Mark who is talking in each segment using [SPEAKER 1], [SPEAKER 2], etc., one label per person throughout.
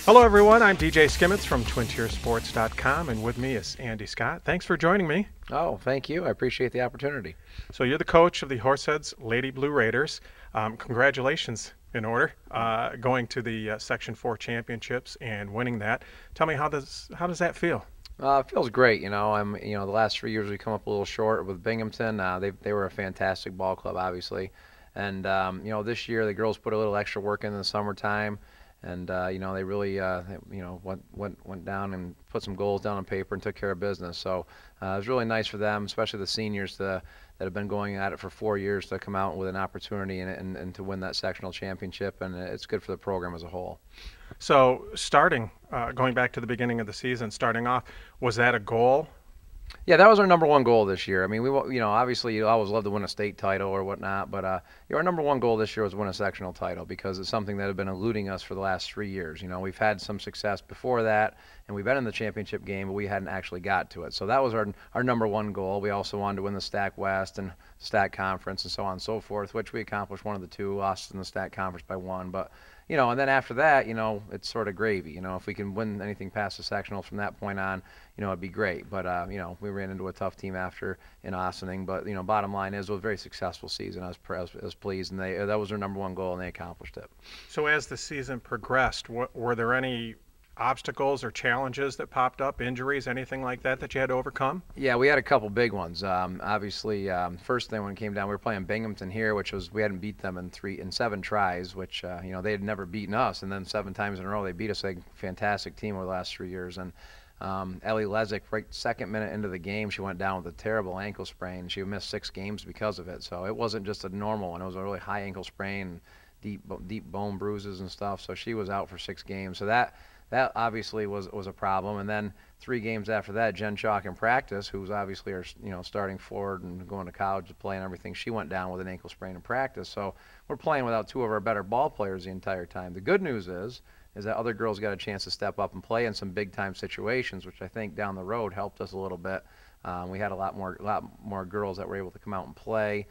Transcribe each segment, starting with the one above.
[SPEAKER 1] Hello, everyone. I'm DJ Skimmets from TwinTierSports.com, and with me is Andy Scott. Thanks for joining me.
[SPEAKER 2] Oh, thank you. I appreciate the opportunity.
[SPEAKER 1] So you're the coach of the Horseheads Lady Blue Raiders. Congratulations, in order, going to the Section 4 championships and winning that. Tell me, how does that feel?
[SPEAKER 2] It feels great. The last 3 years we come up a little short with Binghamton. They were a fantastic ball club, obviously, and this year the girls put a little extra work in the summertime, and they really went down and put some goals down on paper and took care of business. So it was really nice for them, especially the seniors that have been going at it for 4 years, to come out with an opportunity and to win that sectional championship, and it's good for the program as a whole.
[SPEAKER 1] So going back to the beginning of the season, starting off, was that a goal?
[SPEAKER 2] Yeah, that was our number one goal this year. I mean, obviously you always love to win a state title or whatnot, but our number one goal this year was win a sectional title because it's something that had been eluding us for the last 3 years. We've had some success before that, and we've been in the championship game, but we hadn't actually got to it. So that was our number one goal. We also wanted to win the STAC West and STAC Conference and so on and so forth, which we accomplished one of the two, lost in the STAC Conference by one, but and then after that, it's sort of gravy. If we can win anything past the sectionals from that point on, it'd be great. But, we ran into a tough team after in Ossining. But, bottom line is it was a very successful season. I was pleased, and that was their number one goal, and they accomplished it.
[SPEAKER 1] So as the season progressed, were there any obstacles or challenges that popped up, injuries, anything like that you had to overcome?
[SPEAKER 2] Yeah, we had a couple big ones. Obviously, first thing when it came down, we were playing Binghamton here, which was we hadn't beat them in 7 tries, which they had never beaten us, and then 7 times in a row they beat us. A fantastic team over the last 3 years. And Ellie Lezick, right second minute into the game, she went down with a terrible ankle sprain. She missed 6 games because of it. So it wasn't just a normal one; it was a really high ankle sprain, deep bone bruises and stuff. So she was out for 6 games. So that obviously was a problem. And then 3 games after that, Jen Chalk in practice, who's obviously our starting forward and going to college to play and everything, she went down with an ankle sprain in practice. So we're playing without 2 of our better ball players the entire time. The good news is that other girls got a chance to step up and play in some big time situations, which I think down the road helped us a little bit. We had a lot more girls that were able to come out and play,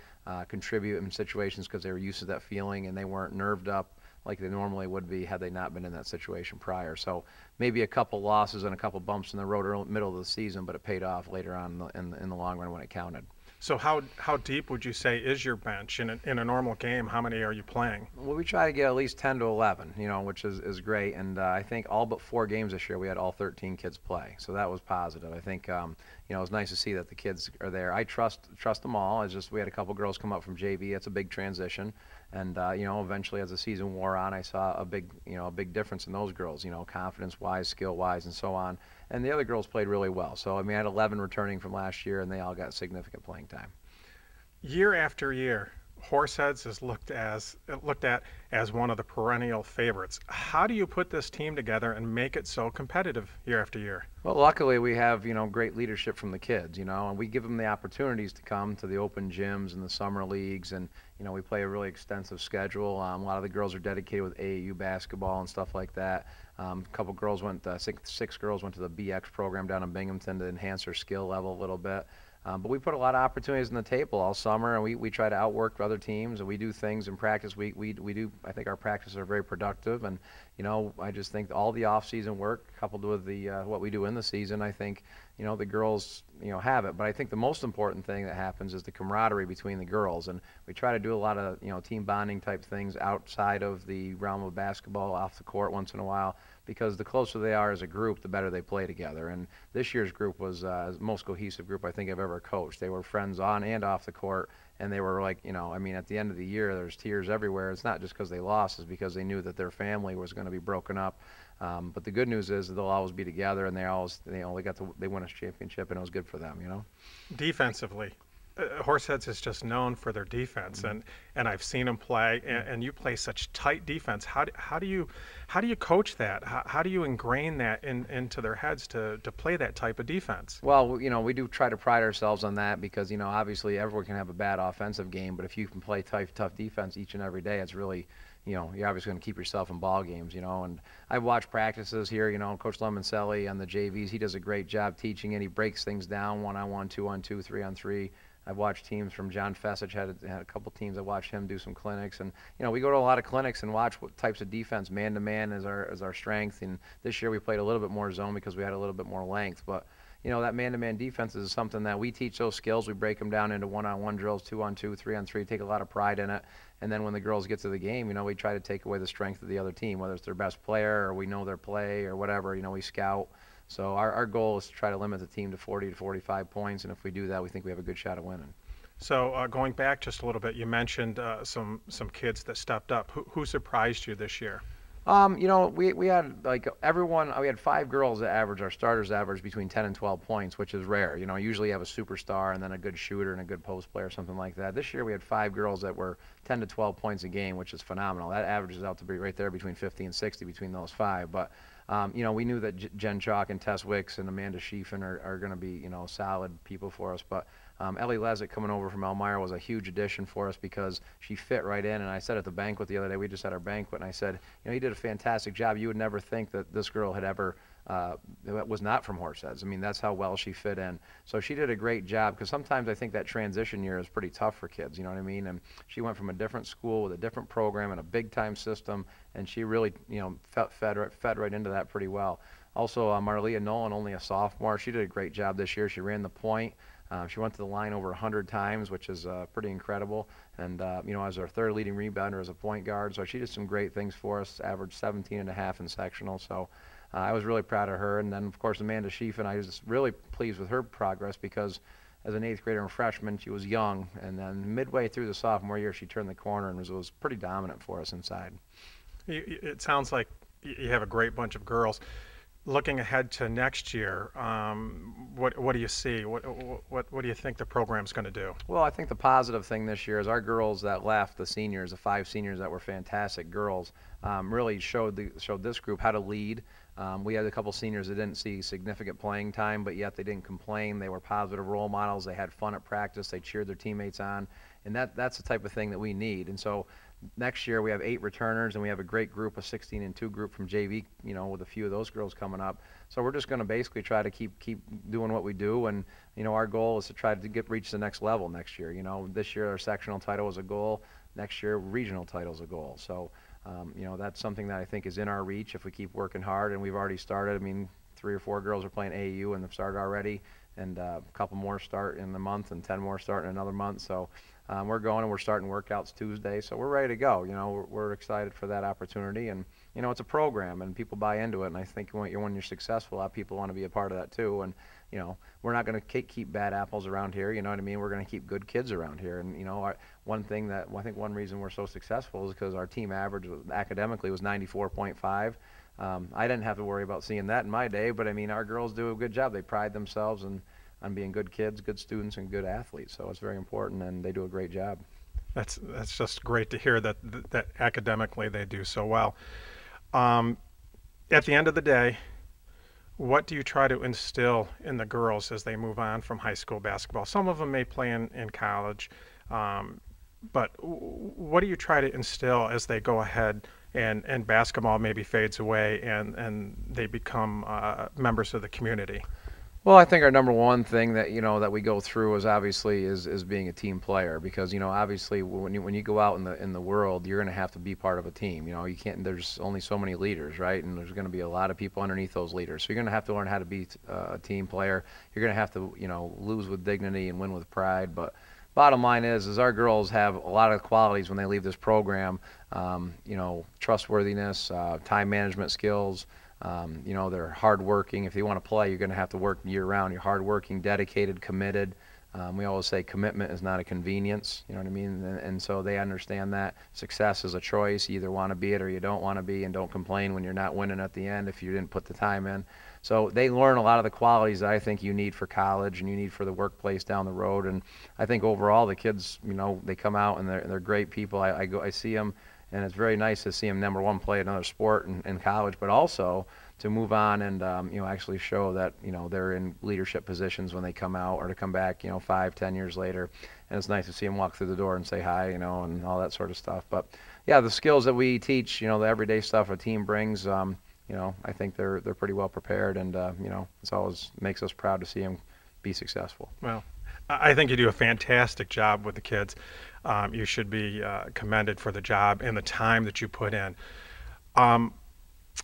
[SPEAKER 2] contribute in situations because they were used to that feeling and they weren't nerved up like they normally would be had they not been in that situation prior. So maybe a couple losses and a couple bumps in the road middle of the season, but it paid off later on in the long run when it counted.
[SPEAKER 1] So how deep would you say is your bench in a normal game? How many are you playing?
[SPEAKER 2] Well, we try to get at least 10 to 11, which is great. And I think all but 4 games this year we had all 13 kids play, so that was positive. I think it was nice to see that the kids are there. I trust them all. It's just we had a couple girls come up from JV. It's a big transition, and eventually as the season wore on, I saw a big difference in those girls. Confidence-wise, skill-wise, and so on. And the other girls played really well. So I mean, I had 11 returning from last year, and they all got significant playing time.
[SPEAKER 1] Year after year, Horseheads is looked at as one of the perennial favorites. How do you put this team together and make it so competitive year after year?
[SPEAKER 2] Well, luckily we have great leadership from the kids, and we give them the opportunities to come to the open gyms and the summer leagues, and we play a really extensive schedule. A lot of the girls are dedicated with AAU basketball and stuff like that. A couple girls six girls went to the BX program down in Binghamton to enhance their skill level a little bit. But we put a lot of opportunities on the table all summer, and we try to outwork other teams, and we do things in practice. We do. I think our practices are very productive, and I just think all the off-season work coupled with the what we do in the season, I think the girls have it. But I think the most important thing that happens is the camaraderie between the girls, and we try to do a lot of team bonding type things outside of the realm of basketball, off the court once in a while, because the closer they are as a group, the better they play together. And this year's group was the most cohesive group I think I've ever coached. They were friends on and off the court, and they were like, at the end of the year, there's tears everywhere. It's not just because they lost, it's because they knew that their family was going to be broken up. But the good news is that they'll always be together, and they won a championship, and it was good for them.
[SPEAKER 1] Defensively, Horseheads is just known for their defense, and I've seen them play, and you play such tight defense. How do you coach that? How do you ingrain that into their heads to play that type of defense?
[SPEAKER 2] Well, we do try to pride ourselves on that because obviously everyone can have a bad offensive game, but if you can play tough defense each and every day, it's really you're obviously going to keep yourself in ball games, and I've watched practices here, Coach Lemoncelli on the JVs, he does a great job teaching it. He breaks things down 1-on-1, 2-on-2, 3-on-3. I've watched teams from John Fessich had a couple teams. I watched him do some clinics, and we go to a lot of clinics and watch what types of defense. Man to man is our strength, and this year we played a little bit more zone because we had a little bit more length. But that man-to-man defense is something that we teach those skills. We break them down into one-on-one drills, two-on-two, three-on-three. Take a lot of pride in it. And then when the girls get to the game, we try to take away the strength of the other team, whether it's their best player or we know their play or whatever. We scout. So our goal is to try to limit the team to 40 to 45 points, and if we do that, we think we have a good shot of winning.
[SPEAKER 1] So going back just a little bit, you mentioned some kids that stepped up. Who surprised you this year?
[SPEAKER 2] We had we had 5 girls that our starters average between 10 and 12 points, which is rare. Usually you have a superstar and then a good shooter and a good post player, something like that. This year we had 5 girls that were 10 to 12 points a game, which is phenomenal. That averages out to be right there between 50 and 60 between those 5. But we knew that Jen Chalk and Tess Wicks and Amanda Schiefen are going to be, solid people for us. But Ellie Lezick coming over from Elmira was a huge addition for us because she fit right in. And I said at the banquet the other day, we just had our banquet, and I said, you did a fantastic job. You would never think that this girl had ever was not from Horseheads. I mean, that's how well she fit in. So she did a great job because sometimes I think that transition year is pretty tough for kids, you know what I mean? And she went from a different school with a different program and a big-time system, and she really, fed right into that pretty well. Also, Marlia Nolan, only a sophomore, she did a great job this year. She ran the point. She went to the line over 100 times, which is pretty incredible. And, as our third leading rebounder as a point guard. So she did some great things for us, averaged 17 and a half in sectional. So I was really proud of her. And then, of course, Amanda Schiefen, I was really pleased with her progress because as an 8th grader and freshman, she was young. And then midway through the sophomore year, she turned the corner and was pretty dominant for us inside.
[SPEAKER 1] It sounds like you have a great bunch of girls. Looking ahead to next year, what do you see? What do you think the program's going to do?
[SPEAKER 2] Well, I think the positive thing this year is our girls that left, the seniors, the 5 seniors that were fantastic girls, really showed this group how to lead. We had a couple seniors that didn't see significant playing time, but yet they didn't complain. They were positive role models. They had fun at practice. They cheered their teammates on, and that's the type of thing that we need. And so next year we have 8 returners, and we have a great group, a 16-2 group from JV, with a few of those girls coming up. So we're just going to basically try to keep doing what we do, and our goal is to try to reach the next level next year. This year our sectional title was a goal. Next year regional title is a goal. So that's something that I think is in our reach if we keep working hard, and we've already started. I mean, 3 or 4 girls are playing AAU and they've started already, and a couple more start in the month, and 10 more start in another month. So we're going, and we're starting workouts Tuesday, so we're ready to go. We're excited for that opportunity, and it's a program, and people buy into it. And I think when you're successful, a lot of people want to be a part of that too. And we're not going to keep bad apples around here. You know what I mean? We're going to keep good kids around here. And one thing that I think one reason we're so successful is because our team average academically was 94.5. I didn't have to worry about seeing that in my day, but I mean, our girls do a good job. They pride themselves on being good kids, good students, and good athletes. So it's very important, and they do a great job.
[SPEAKER 1] That's just great to hear that academically they do so well. At the end of the day, what do you try to instill in the girls as they move on from high school basketball? Some of them may play in college, but what do you try to instill as they go ahead and basketball maybe fades away and they become members of the community?
[SPEAKER 2] Well, I think our number one thing that that we go through is being a team player, because obviously when you go out in the world, you're going to have to be part of a team. You can't. There's only so many leaders, right? And there's going to be a lot of people underneath those leaders. So you're going to have to learn how to be a team player. You're going to have to lose with dignity and win with pride. But bottom line is our girls have a lot of qualities when they leave this program. Trustworthiness, time management skills. They're hardworking. If you want to play, you're going to have to work year-round. You're hardworking, dedicated, committed. We always say commitment is not a convenience. You know what I mean? And so they understand that success is a choice. You either want to be it or you don't want to be, and don't complain when you're not winning at the end if you didn't put the time in. So they learn a lot of the qualities that I think you need for college and you need for the workplace down the road. And I think overall the kids, they come out and they're great people. I see them. And it's very nice to see them, number one, play another sport in college, but also to move on and actually show that they're in leadership positions when they come out, or to come back 5-10 years later. And it's nice to see them walk through the door and say hi, and all that sort of stuff. But yeah, the skills that we teach, the everyday stuff a team brings, I think they're pretty well prepared, and it's always makes us proud to see them be successful.
[SPEAKER 1] Well, I think you do a fantastic job with the kids. You should be commended for the job and the time that you put in. Um,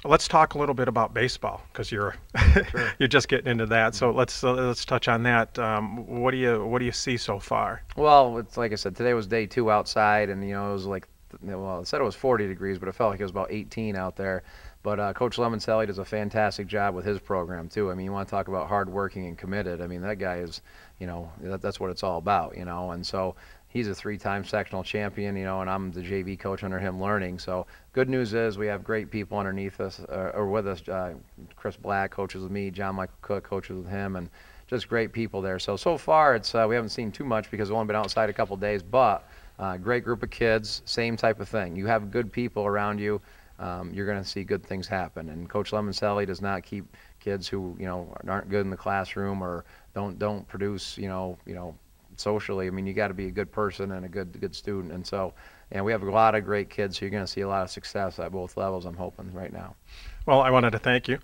[SPEAKER 1] let's talk a little bit about baseball because you're
[SPEAKER 2] Sure.
[SPEAKER 1] you're just getting into that. So let's touch on that. What do you see so far?
[SPEAKER 2] Well, it's like I said, today was day 2 outside, and it was like, well, it said it was 40 degrees, but it felt like it was about 18 out there. But Coach Lemoncelli does a fantastic job with his program too. I mean, you want to talk about hardworking and committed. I mean, that guy is, that's what it's all about, And so he's a 3-time sectional champion, and I'm the JV coach under him learning. So good news is we have great people underneath us or with us. Chris Black coaches with me, John Michael Cook coaches with him, and just great people there. So far it's we haven't seen too much because we've only been outside a couple days, but great group of kids, same type of thing. You have good people around you, you're going to see good things happen. And Coach Lemoncelli does not keep kids who aren't good in the classroom or don't produce socially. I mean, you got to be a good person and a good student. And so, and we have a lot of great kids, so you're going to see a lot of success at both levels, I'm hoping, right now.
[SPEAKER 1] Well, I wanted to thank you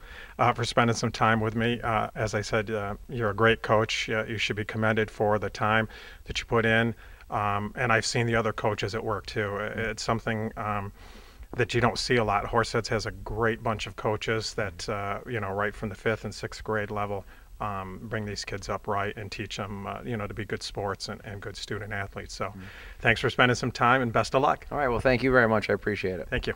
[SPEAKER 1] for spending some time with me. As I said, you're a great coach. You should be commended for the time that you put in. And I've seen the other coaches at work too. It's something that you don't see a lot. Horseheads has a great bunch of coaches that, right from the 5th and 6th grade level, bring these kids up right and teach them, to be good sports and good student athletes. So thanks for spending some time and best of luck.
[SPEAKER 2] All right, well, thank you very much. I appreciate it.
[SPEAKER 1] Thank you.